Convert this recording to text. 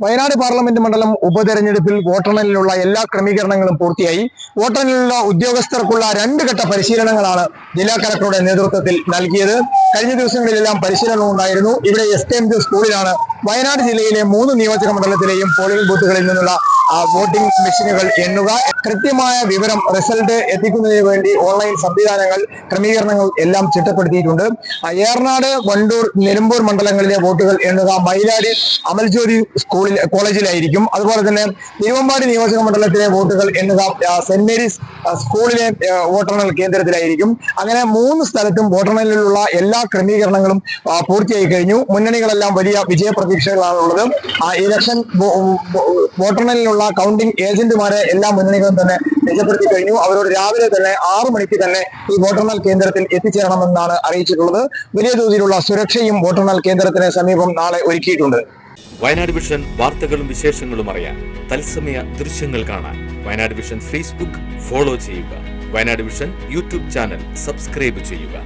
Wayanad parliament മണ്ഡലം ഉപതെരഞ്ഞെടുപ്പിൽ വോട്ടെണ്ണലിനുള്ള എല്ലാ ക്രമീകരണങ്ങളും പൂർത്തിയായി. വോട്ടെണ്ണലിനുള്ള ഉദ്യോഗസ്ഥർക്കുള്ള 2 ഘട്ട പരിശീലനങ്ങളാണ് ജില്ലാ കലക്ടറുടെ നേതൃത്വത്തിൽ നൽകിയത്. കഴിഞ്ഞ ദിവസങ്ങളിലെല്ലാം പരിശീലനം ഉണ്ടായിരുന്നു. ഇവിടെ SKMJ സ്കൂളിലാണ് വയനാട് ജില്ലയിലെ 3 നിയോജക മണ്ഡലത്തിലെയും പോളിംഗ് ബൂത്തുകളിൽ നിന്നുള്ള വോട്ടിംഗ് മെഷീനുകൾ എണ്ണുക, കൃത്യമായ വിവരം റിസൾട്ട് എത്തിക്കുന്നതിന് വേണ്ടി ഓൺലൈൻ സംവിധാനങ്ങൾ, ക്രമീകരണങ്ങൾ എല്ലാം ചിട്ടപ്പെടുത്തിയിട്ടുണ്ട്. ഏറനാട്, വണ്ടൂർ, നിലമ്പൂർ മണ്ഡലങ്ങളിലെ വോട്ടുകൾ എണ്ണുക മൈലാടി അമൽജ്യോതി കോളേജിലായിരിക്കും. അതുപോലെ തന്നെ തിരുവമ്പാടി നിയോജക മണ്ഡലത്തിലെ വോട്ടുകൾ എണ്ണുക സെന്റ് മേരീസ് സ്കൂളിലെ വോട്ടെണ്ണൽ കേന്ദ്രത്തിലായിരിക്കും. അങ്ങനെ 3 സ്ഥലത്തും വോട്ടെണ്ണലിലുള്ള എല്ലാ ക്രമീകരണങ്ങളും പൂർത്തിയായി കഴിഞ്ഞു. മുന്നണികളെല്ലാം വലിയ വിജയപ്രതീക്ഷകളാണുള്ളത്. ഇലക്ഷൻ വോട്ടെണ്ണലിനുള്ള കൗണ്ടിംഗ് ഏജന്റുമാരെ എല്ലാ മുന്നണികളും തന്നെ നിജപ്പെടുത്തി കഴിഞ്ഞു. അവരോട് രാവിലെ തന്നെ 6 മണിക്ക് തന്നെ ഈ വോട്ടെണ്ണൽ കേന്ദ്രത്തിൽ എത്തിച്ചേരണമെന്നാണ് അറിയിച്ചിട്ടുള്ളത്. വലിയ തോതിലുള്ള സുരക്ഷയും വോട്ടെണ്ണൽ കേന്ദ്രത്തിന് സമീപം നാളെ ഒരുക്കിയിട്ടുണ്ട്. വയനാട് വിഷൻ വാർത്തകളും വിശേഷങ്ങളും അറിയാൻ തത്സമയ ദൃശ്യങ്ങൾ കാണാൻ വയനാട് വിഷൻ ഫേസ്ബുക്ക് ഫോളോ ചെയ്യുക. Wayanad vision YouTube channel subscribe ചെയ്യുക.